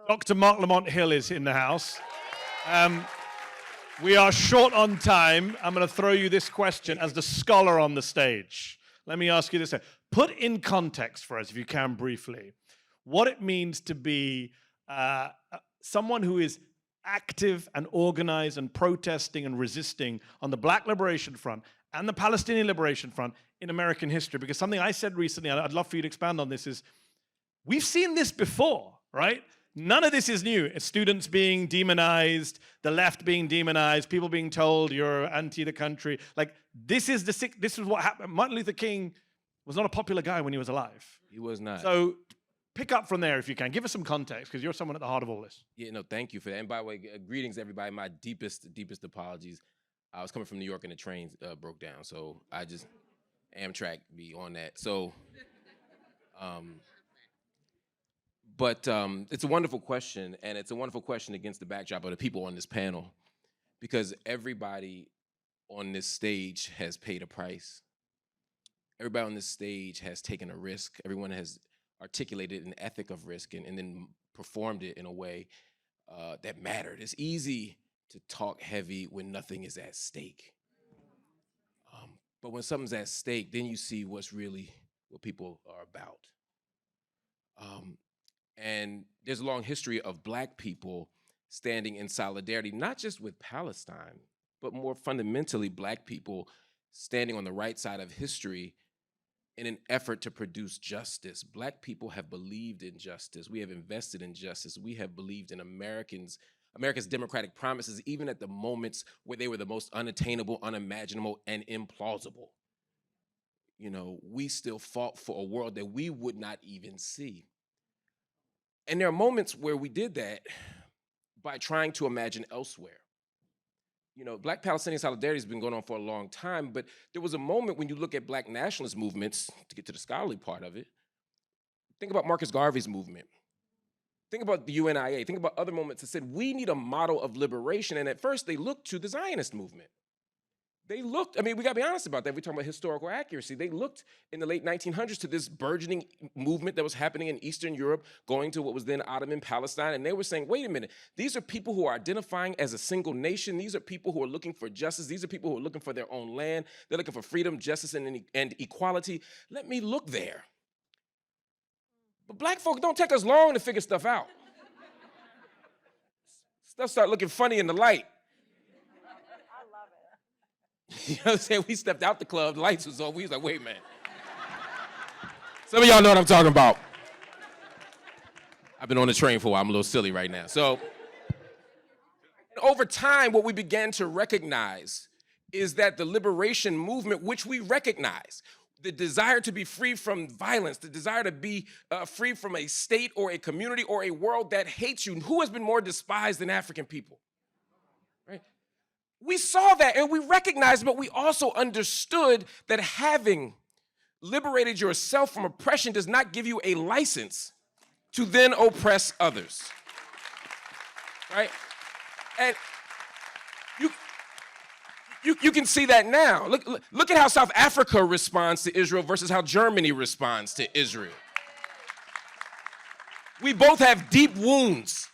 Dr. Marc Lamont Hill is in the house. We are short on time. I'm going to throw you this question as the scholar on the stage. Let me ask you this. Put in context for us, if you can briefly, what it means to be someone who is active and organized and protesting and resisting on the Black Liberation Front and the Palestinian Liberation Front in American history. Because something I said recently, and I'd love for you to expand on this, is we've seen this before, right? None of this is new. Students being demonized, the left being demonized, people being told you're anti the country. Like, this is what happened. Martin Luther King was not a popular guy when he was alive. He was not. So pick up from there if you can. Give us some context, because you're someone at the heart of all this. Yeah, no, thank you for that. And by the way, greetings, everybody. My deepest apologies. I was coming from New York and the train broke down. So I just, Amtrak be on that. So, but it's a wonderful question, and it's a wonderful question against the backdrop of the people on this panel, because everybody on this stage has paid a price. Everybody on this stage has taken a risk. Everyone has articulated an ethic of risk and then performed it in a way that mattered. It's easy to talk heavy when nothing is at stake. But when something's at stake, then you see what people are about. And there's a long history of Black people standing in solidarity, not just with Palestine, but more fundamentally, Black people standing on the right side of history in an effort to produce justice. Black people have believed in justice. We have invested in justice. We have believed in America's democratic promises, even at the moments where they were the most unattainable, unimaginable, and implausible. You know, we still fought for a world that we would not even see. And there are moments where we did that by trying to imagine elsewhere. You know, Black Palestinian solidarity has been going on for a long time, but there was a moment when you look at Black nationalist movements, to get to the scholarly part of it, think about Marcus Garvey's movement. Think about the UNIA. Think about other moments that said, we need a model of liberation. And at first, they looked to the Zionist movement. They looked, I mean, we gotta be honest about that. We're talking about historical accuracy. They looked in the late 1900s to this burgeoning movement that was happening in Eastern Europe, going to what was then Ottoman Palestine, and they were saying, wait a minute, these are people who are identifying as a single nation. These are people who are looking for justice. These are people who are looking for their own land. They're looking for freedom, justice, and equality. Let me look there. But Black folk don't take us long to figure stuff out. Stuff start looking funny in the light. You know what I'm saying? We stepped out the club, the lights was on. We was like, wait a minute. Some of y'all know what I'm talking about. I've been on the train for a while. I'm a little silly right now. So, over time, what we began to recognize is that the liberation movement, which we recognize, the desire to be free from violence, the desire to be free from a state or a community or a world that hates you. Who has been more despised than African people? We saw that and we recognized, but we also understood that having liberated yourself from oppression does not give you a license to then oppress others, right? And you can see that now. Look at how South Africa responds to Israel versus how Germany responds to Israel. We both have deep wounds.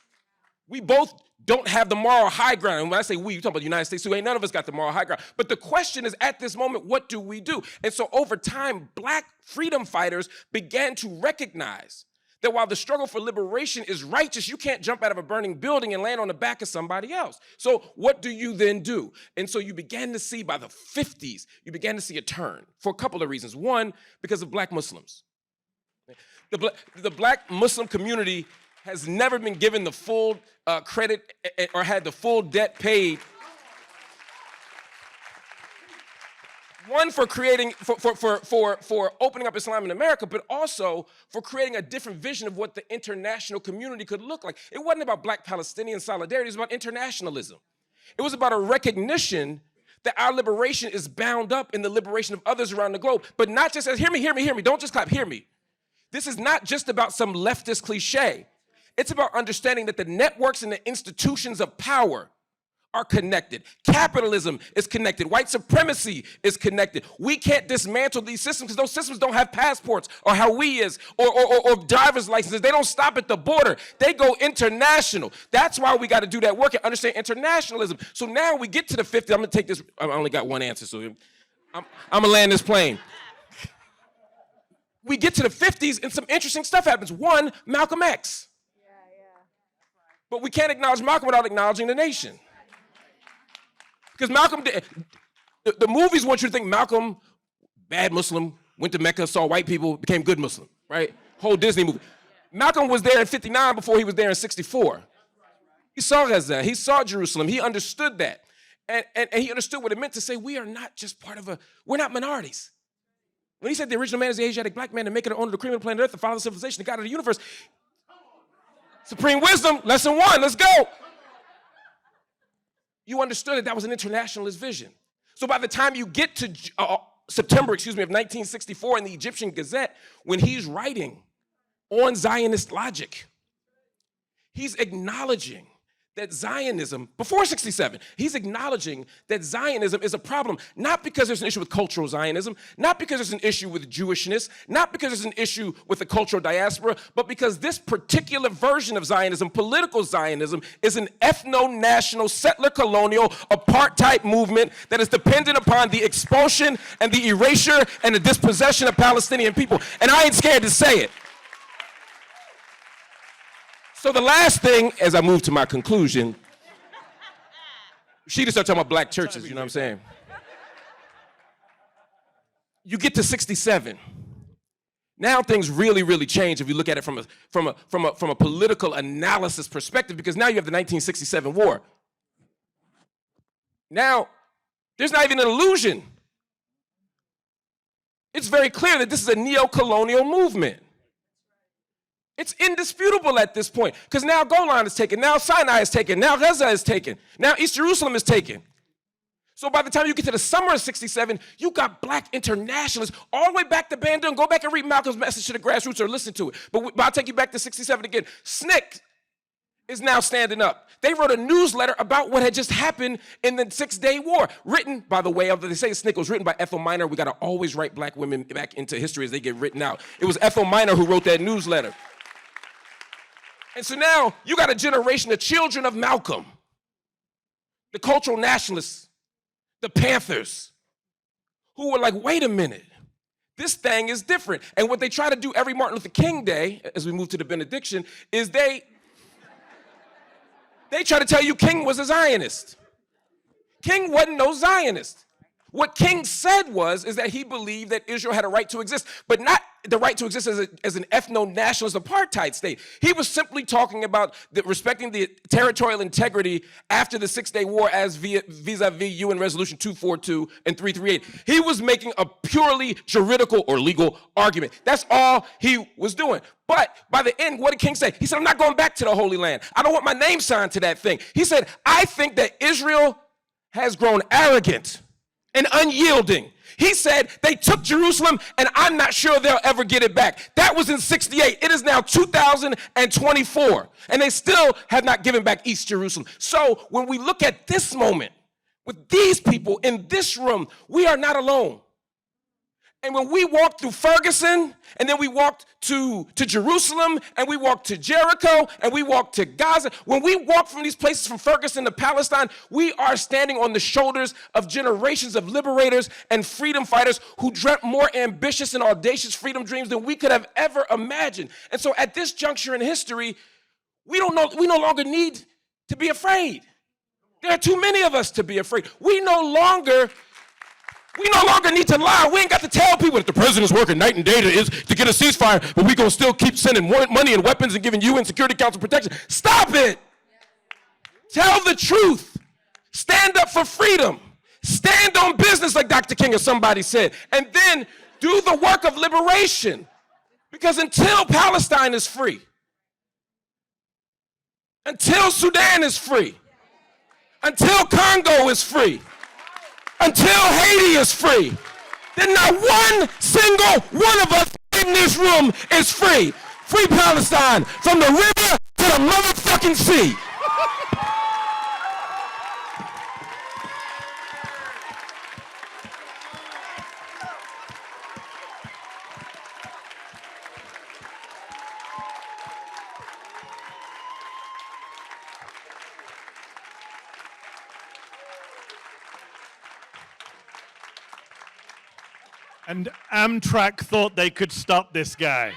We both don't have the moral high ground. And when I say we, you talk about the United States too, ain't none of us got the moral high ground. But the question is, at this moment, what do we do? And so over time, Black freedom fighters began to recognize that while the struggle for liberation is righteous, you can't jump out of a burning building and land on the back of somebody else. So what do you then do? And so you began to see, by the 50s, you began to see a turn for a couple of reasons. One, because of Black Muslims. The Black Muslim community has never been given the full credit or had the full debt paid. One, for creating, for opening up Islam in America, but also for creating a different vision of what the international community could look like. It wasn't about Black Palestinian solidarity, it was about internationalism. It was about a recognition that our liberation is bound up in the liberation of others around the globe, but not just as, hear me, don't just clap, hear me. This is not just about some leftist cliche. It's about understanding that the networks and the institutions of power are connected. Capitalism is connected. White supremacy is connected. We can't dismantle these systems because those systems don't have passports or Hawaii's or driver's licenses. They don't stop at the border. They go international. That's why we got to do that work and understand internationalism. So now we get to the 50s. I'm going to take this. I only got one answer, so I'm going to land this plane. We get to the 50s and some interesting stuff happens. One, Malcolm X. But we can't acknowledge Malcolm without acknowledging the nation. Because Malcolm, the movies want you to think Malcolm, bad Muslim, went to Mecca, saw white people, became good Muslim, right? Whole Disney movie. Malcolm was there in 59 before he was there in 64. He saw Gaza, he saw Jerusalem, he understood that. And he understood what it meant to say we are not just part of we're not minorities. When he said the original man is the Asiatic black man and make it the owner of the cream of the planet Earth, the father of civilization, the God of the universe. Supreme wisdom, lesson 1, let's go. You understood that was an internationalist vision. So by the time you get to September, of 1964 in the Egyptian Gazette, when he's writing on Zionist logic, he's acknowledging that Zionism, before 67, he's acknowledging that Zionism is a problem, not because there's an issue with cultural Zionism, not because there's an issue with Jewishness, not because there's an issue with the cultural diaspora, but because this particular version of Zionism, political Zionism, is an ethno-national, settler colonial, apartheid movement that is dependent upon the expulsion and the erasure and the dispossession of Palestinian people. And I ain't scared to say it. So the last thing, as I move to my conclusion, she just started talking about black churches, you know what I'm saying? You get to 67. Now things really, really change if you look at it from a political analysis perspective, because now you have the 1967 war. Now, there's not even an illusion. It's very clear that this is a neo-colonial movement. It's indisputable at this point, because now Golan is taken, now Sinai is taken, now Gaza is taken, now East Jerusalem is taken. So by the time you get to the summer of 67, you got black internationalists all the way back to Bandung. Go back and read Malcolm's message to the grassroots or listen to it. But I'll take you back to 67 again. SNCC is now standing up. They wrote a newsletter about what had just happened in the 6-Day War, written, by the way, they say SNCC was written by Ethel Minor. We got to always write black women back into history as they get written out. It was Ethel Minor who wrote that newsletter. And so now you got a generation of children of Malcolm, the cultural nationalists, the Panthers, who were like, wait a minute, this thing is different. And what they try to do every Martin Luther King Day, as we move to the benediction, is they try to tell you King was a Zionist. King wasn't no Zionist. What King said is that he believed that Israel had a right to exist, but not the right to exist as an ethno-nationalist apartheid state. He was simply talking about respecting the territorial integrity after the 6-Day War as vis-a-vis UN Resolution 242 and 338. He was making a purely juridical or legal argument. That's all he was doing. But by the end, what did King say? He said, I'm not going back to the Holy Land. I don't want my name signed to that thing. He said, I think that Israel has grown arrogant and unyielding. He said they took Jerusalem and I'm not sure they'll ever get it back. That was in 68. It is now 2024 and they still have not given back East Jerusalem. So when we look at this moment with these people in this room, we are not alone. And when we walked through Ferguson, and then we walked to Jerusalem, and we walked to Jericho, and we walked to Gaza, when we walk from these places from Ferguson to Palestine, we are standing on the shoulders of generations of liberators and freedom fighters who dreamt more ambitious and audacious freedom dreams than we could have ever imagined. And so at this juncture in history, we no longer need to be afraid. There are too many of us to be afraid. We no longer need to lie. We ain't got to tell people that the president's working night and day to get a ceasefire, but we gonna still keep sending money and weapons and giving UN Security Council protection. Stop it. Tell the truth. Stand up for freedom. Stand on business like Dr. King or somebody said. And then do the work of liberation. Because until Palestine is free, until Sudan is free, until Congo is free, until Haiti is free, then not one single one of us in this room is free. Free Palestine from the river to the motherfucking sea. And Amtrak thought they could stop this guy.